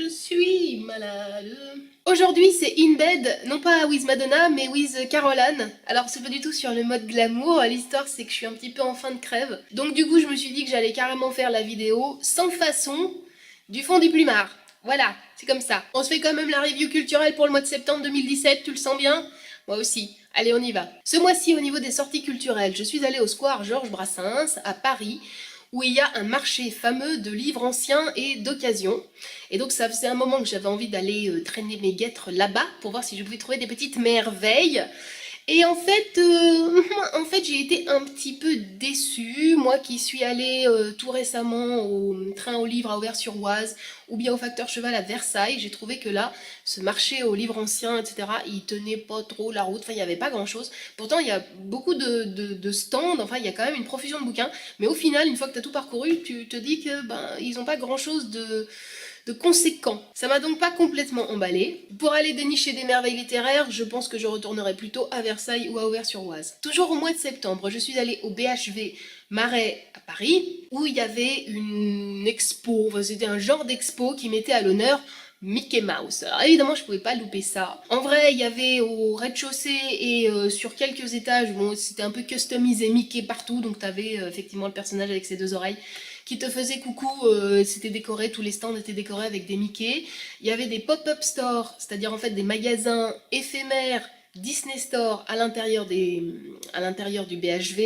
Je suis malade. Aujourd'hui c'est In Bed, non pas with Madonna mais with Caroline. Alors c'est pas du tout sur le mode glamour, l'histoire c'est que je suis un petit peu en fin de crève. Donc du coup je me suis dit que j'allais carrément faire la vidéo sans façon du fond du plumard. Voilà, c'est comme ça. On se fait quand même la review culturelle pour le mois de septembre 2017, tu le sens bien? Moi aussi. Allez, on y va. Ce mois-ci, au niveau des sorties culturelles, je suis allée au square Georges Brassens à Paris, où il y a un marché fameux de livres anciens et d'occasion. Et donc ça faisait un moment que j'avais envie d'aller traîner mes guêtres là-bas pour voir si je pouvais trouver des petites merveilles. Et en fait j'ai été un petit peu déçue, moi qui suis allée tout récemment au train aux livres à Auvers-sur-Oise ou bien au Facteur Cheval à Versailles. J'ai trouvé que là, ce marché aux livres anciens, etc., il tenait pas trop la route, enfin il n'y avait pas grand-chose. Pourtant il y a beaucoup de stands, enfin il y a quand même une profusion de bouquins, mais au final, une fois que tu as tout parcouru, tu te dis que ils n'ont pas grand-chose de conséquent. Ça m'a donc pas complètement emballé. Pour aller dénicher des merveilles littéraires, je pense que je retournerai plutôt à Versailles ou à Auvers-sur-Oise. Toujours au mois de septembre, je suis allée au BHV Marais à Paris, où il y avait une expo, enfin, c'était un genre d'expo qui mettait à l'honneur Mickey Mouse. Alors évidemment, je pouvais pas louper ça. En vrai, il y avait au rez-de-chaussée et sur quelques étages, bon, c'était un peu customisé Mickey partout, donc t'avais effectivement le personnage avec ses deux oreilles qui te faisait coucou, c'était décoré, tous les stands étaient décorés avec des Mickey. Il y avait des pop-up stores, c'est-à-dire en fait des magasins éphémères Disney Store à l'intérieur du BHV.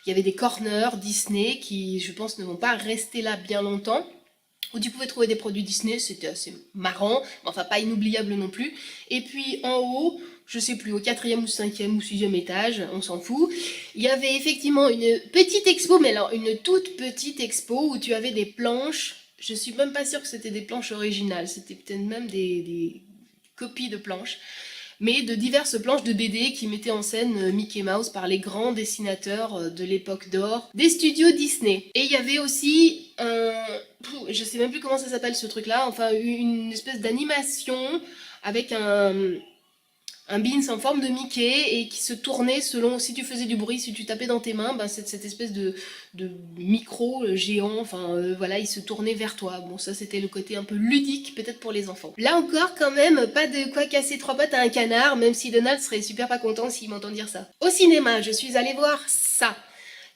Il y avait des corners Disney qui, je pense, ne vont pas rester là bien longtemps, où tu pouvais trouver des produits Disney, c'était assez marrant, mais enfin pas inoubliable non plus. Et puis en haut, je sais plus, au quatrième ou cinquième ou sixième étage, on s'en fout, il y avait effectivement une petite expo, mais alors une toute petite expo où tu avais des planches, je suis même pas sûre que c'était des planches originales, c'était peut-être même des copies de planches, mais de diverses planches de BD qui mettaient en scène Mickey Mouse par les grands dessinateurs de l'époque d'or des studios Disney. Et il y avait aussi je sais même plus comment ça s'appelle ce truc-là, enfin une espèce d'animation avec un beans en forme de Mickey et qui se tournait selon si tu faisais du bruit, si tu tapais dans tes mains, cette espèce de micro géant, enfin voilà, il se tournait vers toi. Bon, ça c'était le côté un peu ludique peut-être pour les enfants. Là encore, quand même, pas de quoi casser trois pattes à un canard, même si Donald serait super pas content s'il m'entend dire ça. Au cinéma, je suis allée voir ça.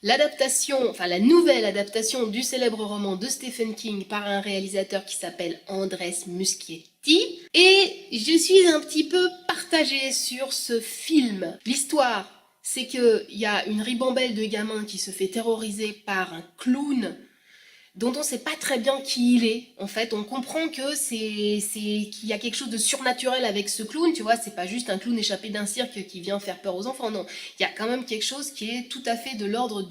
L'adaptation, enfin la nouvelle adaptation du célèbre roman de Stephen King par un réalisateur qui s'appelle Andrés Muschietti. Et je suis un petit peu partagée sur ce film. L'histoire, c'est qu'il y a une ribambelle de gamins qui se fait terroriser par un clown dont on ne sait pas très bien qui il est. En fait, on comprend que qu'il y a quelque chose de surnaturel avec ce clown, tu vois, c'est pas juste un clown échappé d'un cirque qui vient faire peur aux enfants, non. Il y a quand même quelque chose qui est tout à fait de l'ordre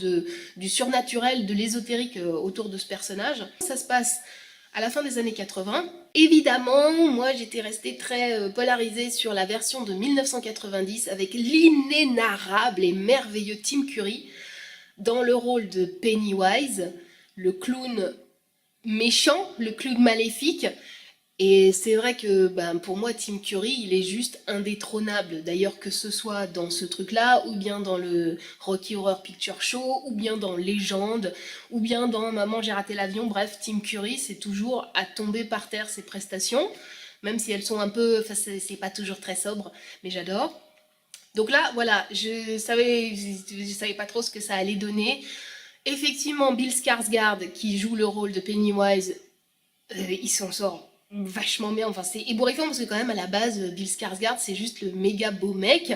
du surnaturel, de l'ésotérique autour de ce personnage. Ça se passe à la fin des années 80. Évidemment, moi j'étais restée très polarisée sur la version de 1990 avec l'inénarrable et merveilleux Tim Curry dans le rôle de Pennywise, le clown méchant, le clown maléfique. Et c'est vrai que pour moi, Tim Curry, il est juste indétrônable. D'ailleurs, que ce soit dans ce truc-là, ou bien dans le Rocky Horror Picture Show, ou bien dans Légende, ou bien dans Maman, j'ai raté l'avion. Bref, Tim Curry, c'est toujours à tomber par terre ses prestations, même si elles sont un peu... Enfin, c'est pas toujours très sobre, mais j'adore. Donc là, voilà, je savais pas trop ce que ça allait donner. Effectivement, Bill Skarsgård, qui joue le rôle de Pennywise, il s'en sort vachement bien. Enfin, c'est ébouriffant parce que quand même, à la base, Bill Skarsgård, c'est juste le méga beau mec.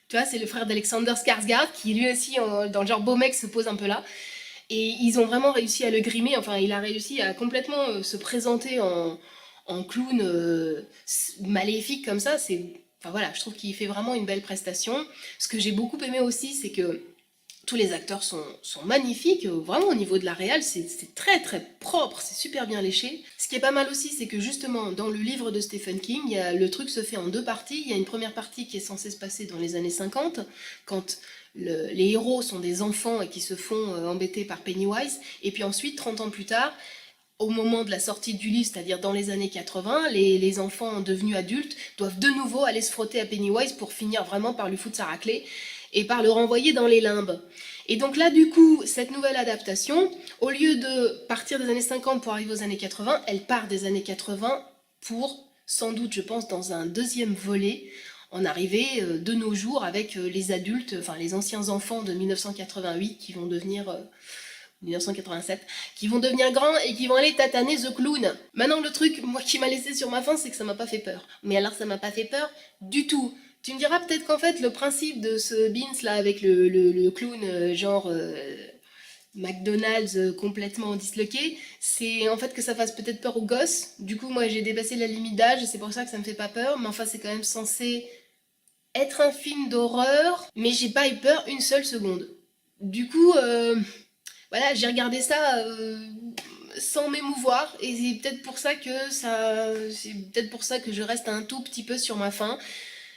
Tu vois, c'est le frère d'Alexander Skarsgård, qui lui aussi, dans le genre beau mec, se pose un peu là. Et ils ont vraiment réussi à le grimer. Enfin, il a réussi à complètement se présenter en clown maléfique comme ça. Enfin voilà, je trouve qu'il fait vraiment une belle prestation. Ce que j'ai beaucoup aimé aussi, c'est que tous les acteurs sont magnifiques, vraiment au niveau de la réal, c'est très très propre, c'est super bien léché. Ce qui est pas mal aussi, c'est que justement dans le livre de Stephen King, le truc se fait en deux parties. Il y a une première partie qui est censée se passer dans les années 50, quand les héros sont des enfants et qui se font embêter par Pennywise, et puis ensuite, 30 ans plus tard, au moment de la sortie du livre, c'est-à-dire dans les années 80, les enfants devenus adultes doivent de nouveau aller se frotter à Pennywise pour finir vraiment par lui foutre sa raclée et par le renvoyer dans les limbes. Et donc là, du coup, cette nouvelle adaptation, au lieu de partir des années 50 pour arriver aux années 80, elle part des années 80 pour, sans doute, je pense, dans un deuxième volet, en arriver de nos jours avec les adultes, enfin les anciens enfants de 1988 qui vont devenir 1987, qui vont devenir grands et qui vont aller tataner The Clown. Maintenant, le truc, moi, qui m'a laissé sur ma faim, c'est que ça m'a pas fait peur. Mais alors, ça m'a pas fait peur du tout. Tu me diras peut-être qu'en fait, le principe de ce Beans là avec le clown genre McDonald's complètement disloqué, c'est en fait que ça fasse peut-être peur aux gosses. Du coup, moi, j'ai dépassé la limite d'âge, c'est pour ça que ça me fait pas peur. Mais enfin, c'est quand même censé être un film d'horreur, mais j'ai pas eu peur une seule seconde. Du coup, voilà, j'ai regardé ça sans m'émouvoir, et c'est peut-être pour ça que je reste un tout petit peu sur ma faim.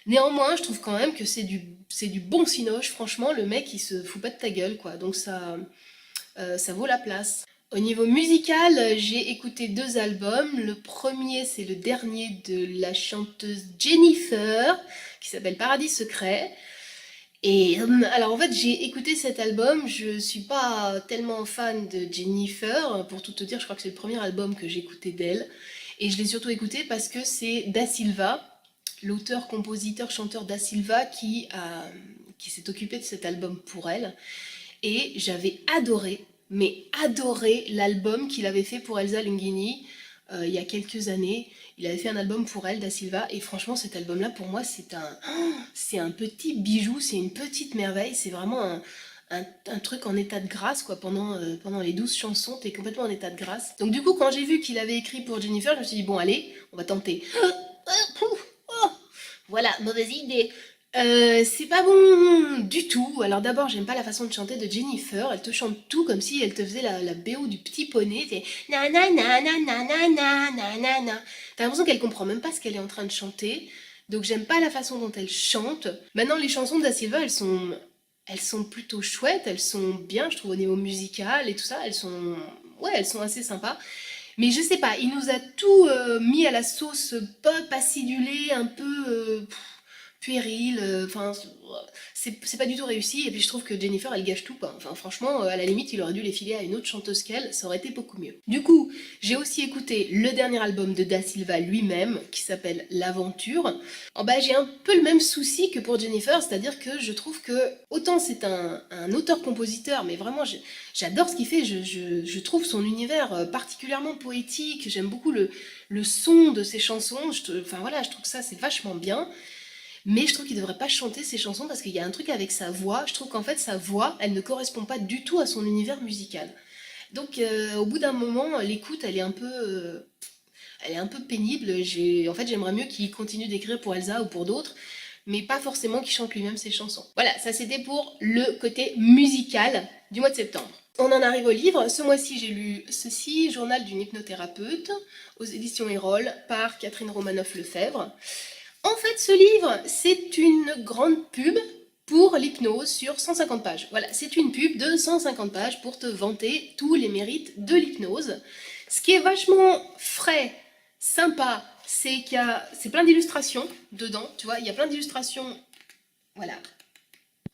Néanmoins, je trouve quand même que c'est du bon cinoche. Franchement, le mec, il se fout pas de ta gueule, quoi. Donc ça vaut la place. Au niveau musical, j'ai écouté 2 albums. Le premier, c'est le dernier de la chanteuse Jennifer, qui s'appelle Paradis Secret. Et alors en fait, j'ai écouté cet album, je suis pas tellement fan de Jennifer, pour tout te dire, je crois que c'est le premier album que j'ai écouté d'elle. Et je l'ai surtout écouté parce que c'est Da Silva, l'auteur, compositeur, chanteur Da Silva, qui s'est occupé de cet album pour elle. Et j'avais adoré, mais adoré l'album qu'il avait fait pour Elsa Lungini il y a quelques années. Il avait fait un album pour elle, Da Silva, et franchement cet album-là pour moi c'est un petit bijou, c'est une petite merveille, c'est vraiment un truc en état de grâce quoi. Pendant les 12 chansons, t'es complètement en état de grâce. Donc du coup quand j'ai vu qu'il avait écrit pour Jennifer, je me suis dit bon allez, on va tenter. Voilà, mauvaise idée. C'est pas bon du tout. Alors d'abord, j'aime pas la façon de chanter de Jennifer. Elle te chante tout comme si elle te faisait la BO du Petit Poney. C'est na na na na na na na na na na. T'as l'impression qu'elle comprend même pas ce qu'elle est en train de chanter. Donc j'aime pas la façon dont elle chante. Maintenant, les chansons de Da Silva, elles sont plutôt chouettes. Elles sont bien, je trouve, au niveau musical et tout ça. Ouais, elles sont assez sympas. Mais je sais pas, il nous a tout mis à la sauce pop acidulée, un peu puéril, enfin c'est pas du tout réussi, et puis je trouve que Jennifer elle gâche tout quoi. Enfin franchement, à la limite il aurait dû les filer à une autre chanteuse qu'elle, ça aurait été beaucoup mieux. Du coup, j'ai aussi écouté le dernier album de Da Silva lui-même, qui s'appelle L'Aventure. Oh bah j'ai un peu le même souci que pour Jennifer, c'est-à-dire que je trouve que autant c'est un auteur-compositeur, mais vraiment j'adore ce qu'il fait, je trouve son univers particulièrement poétique, j'aime beaucoup le son de ses chansons, enfin voilà, je trouve que ça c'est vachement bien. Mais je trouve qu'il devrait pas chanter ses chansons parce qu'il y a un truc avec sa voix. Je trouve qu'en fait sa voix, elle ne correspond pas du tout à son univers musical. Donc au bout d'un moment, l'écoute, elle est un peu pénible. En fait, j'aimerais mieux qu'il continue d'écrire pour Elsa ou pour d'autres, mais pas forcément qu'il chante lui-même ses chansons. Voilà, ça c'était pour le côté musical du mois de septembre. On en arrive au livre. Ce mois-ci, j'ai lu ceci, Journal d'une hypnothérapeute, aux éditions Erol, par Catherine Romanoff-Lefebvre. En fait, ce livre, c'est une grande pub pour l'hypnose sur 150 pages. Voilà, c'est une pub de 150 pages pour te vanter tous les mérites de l'hypnose. Ce qui est vachement frais, sympa, c'est plein d'illustrations dedans, tu vois, il y a plein d'illustrations, voilà.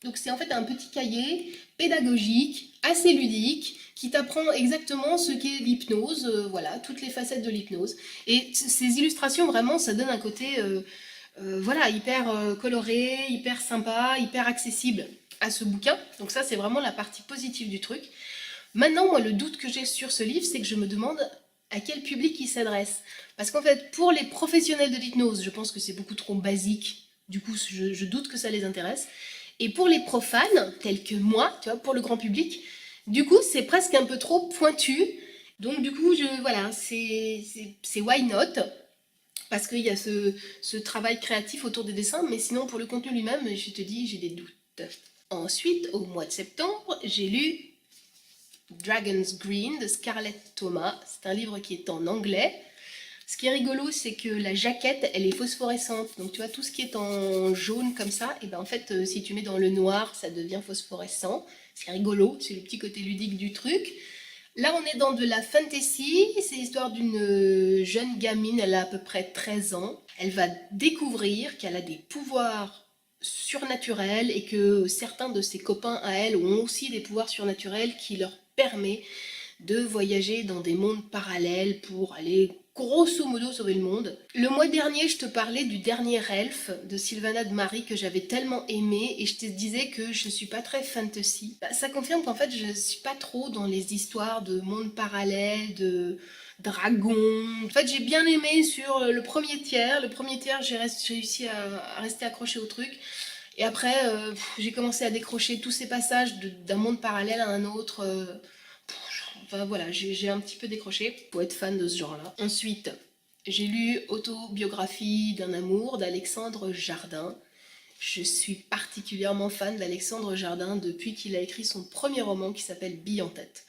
Donc c'est en fait un petit cahier pédagogique, assez ludique, qui t'apprend exactement ce qu'est l'hypnose, voilà, toutes les facettes de l'hypnose. Et ces illustrations, vraiment, ça donne un côté voilà, hyper coloré, hyper sympa, hyper accessible à ce bouquin. Donc ça, c'est vraiment la partie positive du truc. Maintenant, moi, le doute que j'ai sur ce livre, c'est que je me demande à quel public il s'adresse. Parce qu'en fait, pour les professionnels de l'hypnose, je pense que c'est beaucoup trop basique. Du coup, je doute que ça les intéresse. Et pour les profanes, tels que moi, tu vois, pour le grand public, du coup, c'est presque un peu trop pointu. Donc du coup, voilà, c'est why not, parce qu'il y a ce travail créatif autour des dessins, mais sinon pour le contenu lui-même, je te dis, j'ai des doutes. Ensuite, au mois de septembre, j'ai lu Dragon's Green de Scarlett Thomas. C'est un livre qui est en anglais. Ce qui est rigolo, c'est que la jaquette, elle est phosphorescente. Donc tu vois, tout ce qui est en jaune comme ça, et ben en fait, si tu mets dans le noir, ça devient phosphorescent. C'est rigolo, c'est le petit côté ludique du truc. Là, on est dans de la fantasy. C'est l'histoire d'une jeune gamine, elle a à peu près 13 ans. Elle va découvrir qu'elle a des pouvoirs surnaturels et que certains de ses copains à elle ont aussi des pouvoirs surnaturels qui leur permettent de voyager dans des mondes parallèles pour aller grosso modo sauver le monde. Le mois dernier, je te parlais du dernier Elfe de Sylvana de Marie que j'avais tellement aimé et je te disais que je suis pas très fantasy. Bah, ça confirme qu'en fait je suis pas trop dans les histoires de monde parallèle, de dragons. En fait j'ai bien aimé sur le premier tiers. Le premier tiers j'ai réussi à rester accroché au truc. Et après j'ai commencé à décrocher tous ces passages d'un monde parallèle à un autre. Enfin voilà, j'ai un petit peu décroché pour être fan de ce genre-là. Ensuite, j'ai lu Autobiographie d'un amour d'Alexandre Jardin. Je suis particulièrement fan d'Alexandre Jardin depuis qu'il a écrit son premier roman qui s'appelle Bille en tête.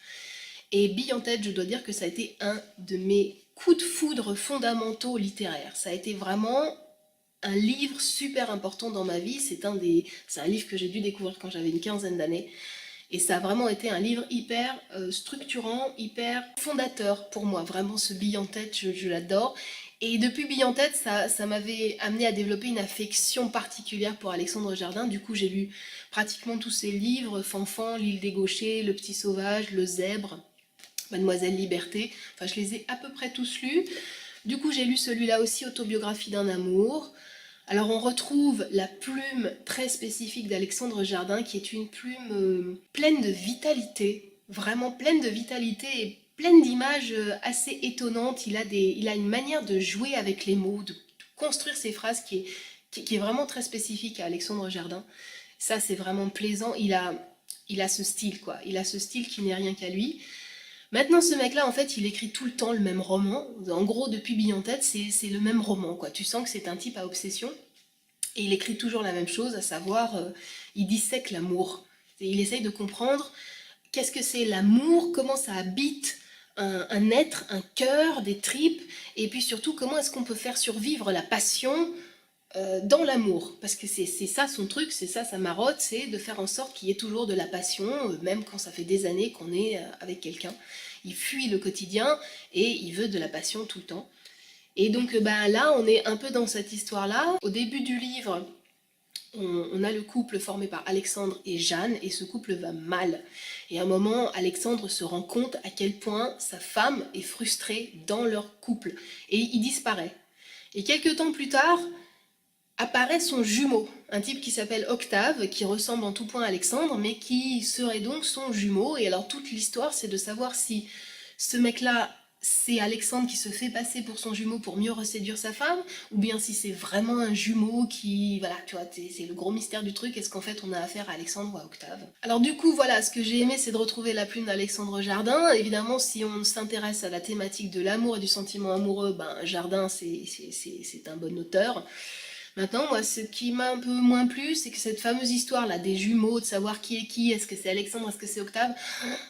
Et Bille en tête, je dois dire que ça a été un de mes coups de foudre fondamentaux littéraires. Ça a été vraiment un livre super important dans ma vie. C'est un livre que j'ai dû découvrir quand j'avais une quinzaine d'années. Et ça a vraiment été un livre hyper structurant, hyper fondateur pour moi. Vraiment, ce Bille en tête, je l'adore. Et depuis Bille en tête, ça m'avait amené à développer une affection particulière pour Alexandre Jardin. Du coup, j'ai lu pratiquement tous ses livres, Fanfan, L'île des gauchers, Le petit sauvage, Le zèbre, Mademoiselle Liberté. Enfin, je les ai à peu près tous lus. Du coup, j'ai lu celui-là aussi, Autobiographie d'un amour. Alors on retrouve la plume très spécifique d'Alexandre Jardin qui est une plume pleine de vitalité, vraiment pleine de vitalité et pleine d'images assez étonnantes. Il a une manière de jouer avec les mots, de construire ses phrases qui est vraiment très spécifique à Alexandre Jardin. Ça c'est vraiment plaisant, il a ce style quoi, il a ce style qui n'est rien qu'à lui. Maintenant, ce mec-là, en fait, il écrit tout le temps le même roman. En gros, depuis Bille en tête, c'est le même roman, quoi. Tu sens que c'est un type à obsession. Et il écrit toujours la même chose, à savoir, il dissèque l'amour. Il essaye de comprendre qu'est-ce que c'est l'amour, comment ça habite un être, un cœur, des tripes, et puis surtout, comment est-ce qu'on peut faire survivre la passion dans l'amour. Parce que c'est ça son truc, c'est ça sa marotte, c'est de faire en sorte qu'il y ait toujours de la passion, même quand ça fait des années qu'on est avec quelqu'un. Il fuit le quotidien et il veut de la passion tout le temps. Et donc là, on est un peu dans cette histoire-là. Au début du livre, on a le couple formé par Alexandre et Jeanne, et ce couple va mal. Et à un moment, Alexandre se rend compte à quel point sa femme est frustrée dans leur couple. Et il disparaît. Et quelques temps plus tard, apparaît son jumeau, un type qui s'appelle Octave, qui ressemble en tout point à Alexandre, mais qui serait donc son jumeau. Et alors toute l'histoire, c'est de savoir si ce mec-là, c'est Alexandre qui se fait passer pour son jumeau pour mieux reséduire sa femme, ou bien si c'est vraiment un jumeau qui... Voilà, tu vois, c'est le gros mystère du truc, est-ce qu'en fait on a affaire à Alexandre ou à Octave? Alors du coup, voilà, ce que j'ai aimé, c'est de retrouver la plume d'Alexandre Jardin. Évidemment, si on s'intéresse à la thématique de l'amour et du sentiment amoureux, ben Jardin, c'est un bon auteur. Maintenant, moi, ce qui m'a un peu moins plu, c'est que cette fameuse histoire là des jumeaux, de savoir qui est qui, est-ce que c'est Alexandre, est-ce que c'est Octave,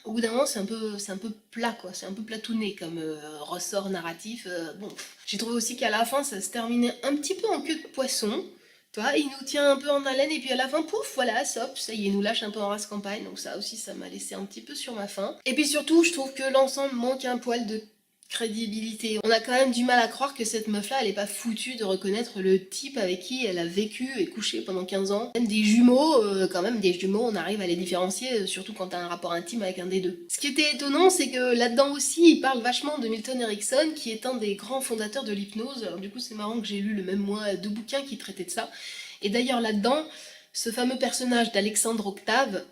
au bout d'un moment, c'est un peu plat, quoi. C'est un peu platouné comme ressort narratif. Bon, j'ai trouvé aussi qu'à la fin, ça se terminait un petit peu en queue de poisson. Tu vois, il nous tient un peu en haleine et puis à la fin, pouf, voilà, hop, ça y est, il nous lâche un peu en race campagne. Donc ça aussi, ça m'a laissé un petit peu sur ma faim. Et puis surtout, je trouve que l'ensemble manque un poil de crédibilité. On a quand même du mal à croire que cette meuf-là, elle est pas foutue de reconnaître le type avec qui elle a vécu et couché pendant 15 ans. Même des jumeaux, on arrive à les différencier, surtout quand t'as un rapport intime avec un des deux. Ce qui était étonnant, c'est que là-dedans aussi, il parle vachement de Milton Erickson, qui est un des grands fondateurs de l'hypnose. Alors du coup, c'est marrant que j'ai lu le même mois 2 bouquins qui traitaient de ça. Et d'ailleurs, là-dedans, ce fameux personnage d'Alexandre Octave,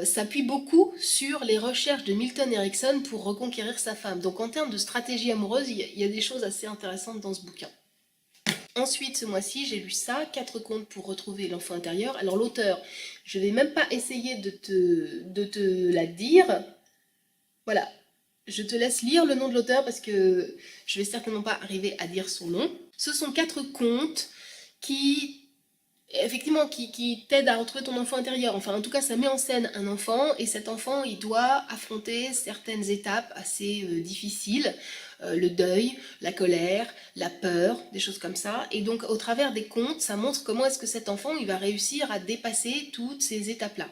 s'appuie beaucoup sur les recherches de Milton Erickson pour reconquérir sa femme. Donc en termes de stratégie amoureuse, il y a des choses assez intéressantes dans ce bouquin. Ensuite, ce mois-ci, j'ai lu ça, 4 contes pour retrouver l'enfant intérieur. Alors l'auteur, je vais même pas essayer de te la dire. Voilà, je te laisse lire le nom de l'auteur parce que je vais certainement pas arriver à dire son nom. Ce sont 4 contes qui effectivement qui t'aide à retrouver ton enfant intérieur. Enfin, en tout cas, ça met en scène un enfant, et cet enfant, il doit affronter certaines étapes assez difficiles, le deuil, la colère, la peur, des choses comme ça. Et donc, au travers des contes, ça montre comment est-ce que cet enfant, il va réussir à dépasser toutes ces étapes-là.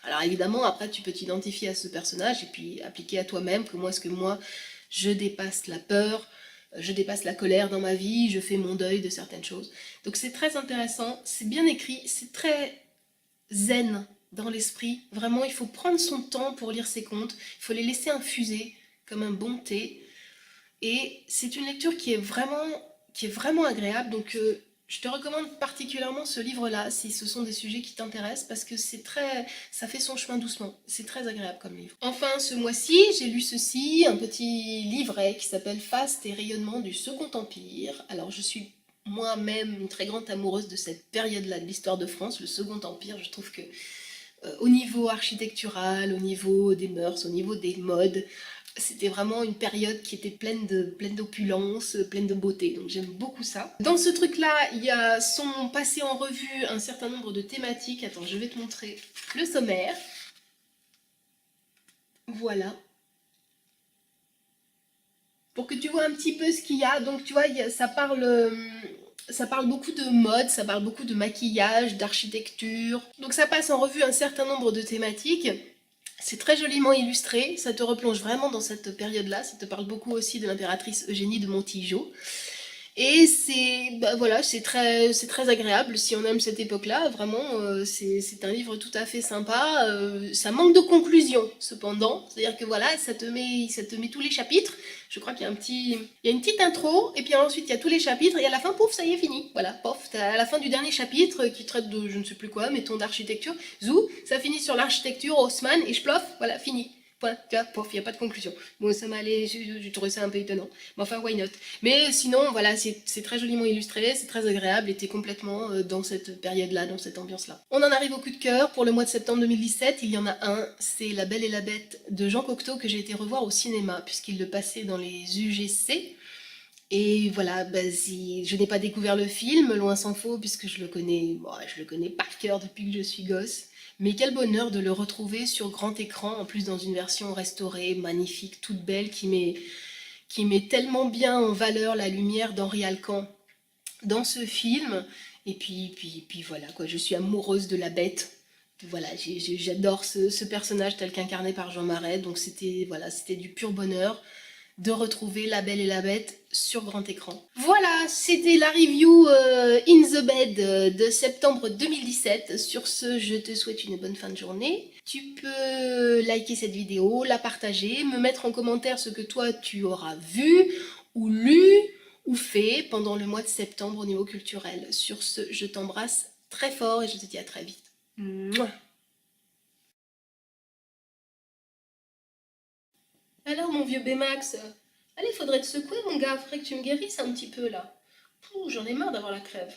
Alors évidemment, après, tu peux t'identifier à ce personnage et puis appliquer à toi-même comment est-ce que moi, je dépasse la peur, je dépasse la colère dans ma vie, je fais mon deuil de certaines choses. Donc c'est très intéressant, c'est bien écrit, c'est très zen dans l'esprit. Vraiment, il faut prendre son temps pour lire ces contes, il faut les laisser infuser comme un bon thé. Et c'est une lecture qui est vraiment agréable. Donc je te recommande particulièrement ce livre-là si ce sont des sujets qui t'intéressent parce que ça fait son chemin doucement. C'est très agréable comme livre. Enfin, ce mois-ci, j'ai lu ceci, un petit livret qui s'appelle Faste et rayonnement du Second Empire. Alors je suis moi-même une très grande amoureuse de cette période-là de l'histoire de France, le Second Empire. Je trouve que au niveau architectural, au niveau des mœurs, au niveau des modes, c'était vraiment une période qui était pleine d'opulence, pleine de beauté, donc j'aime beaucoup ça. Dans ce truc-là, sont passés en revue un certain nombre de thématiques. Attends, je vais te montrer le sommaire. Voilà. Pour que tu vois un petit peu ce qu'il y a. Donc tu vois, ça parle beaucoup de mode, ça parle beaucoup de maquillage, d'architecture. Donc ça passe en revue un certain nombre de thématiques. C'est très joliment illustré, ça te replonge vraiment dans cette période-là, ça te parle beaucoup aussi de l'impératrice Eugénie de Montijo. Et voilà, c'est très agréable si on aime cette époque-là. Vraiment, c'est un livre tout à fait sympa. Ça manque de conclusion, cependant. C'est-à-dire que voilà, ça te met tous les chapitres. Je crois qu'il y a il y a une petite intro, et puis ensuite il y a tous les chapitres, et à la fin, pouf, ça y est, fini. Voilà, pof, t'as à la fin du dernier chapitre qui traite de je ne sais plus quoi, mettons d'architecture. Zou, ça finit sur l'architecture, Haussmann, et je plof, voilà, fini. Point, tu vois, pof, il n'y a pas de conclusion. Bon, ça m'a allé, j'ai trouvé ça un peu étonnant. Mais enfin, why not? Mais sinon, voilà, c'est très joliment illustré, c'est très agréable, et t'es complètement dans cette période-là, dans cette ambiance-là. On en arrive au coup de cœur. Pour le mois de septembre 2017, il y en a un, c'est La Belle et la Bête de Jean Cocteau que j'ai été revoir au cinéma, puisqu'il le passait dans les UGC. Et voilà, bah, je n'ai pas découvert le film, loin s'en faut, puisque je le connais par cœur depuis que je suis gosse. Mais quel bonheur de le retrouver sur grand écran, en plus dans une version restaurée, magnifique, toute belle, qui met tellement bien en valeur la lumière d'Henri Alcan dans ce film. Et puis voilà, quoi, je suis amoureuse de la bête. Voilà, j'adore ce personnage tel qu'incarné par Jean Marais, donc c'était du pur bonheur de retrouver La Belle et la Bête sur grand écran. Voilà, c'était la review In the Bed de septembre 2017. Sur ce, je te souhaite une bonne fin de journée. Tu peux liker cette vidéo, la partager, me mettre en commentaire ce que toi tu auras vu ou lu ou fait pendant le mois de septembre au niveau culturel. Sur ce, je t'embrasse très fort et je te dis à très vite. Mouah. Alors mon vieux Bémax, allez, faudrait te secouer mon gars, faudrait que tu me guérisses un petit peu là. Pouh, j'en ai marre d'avoir la crève.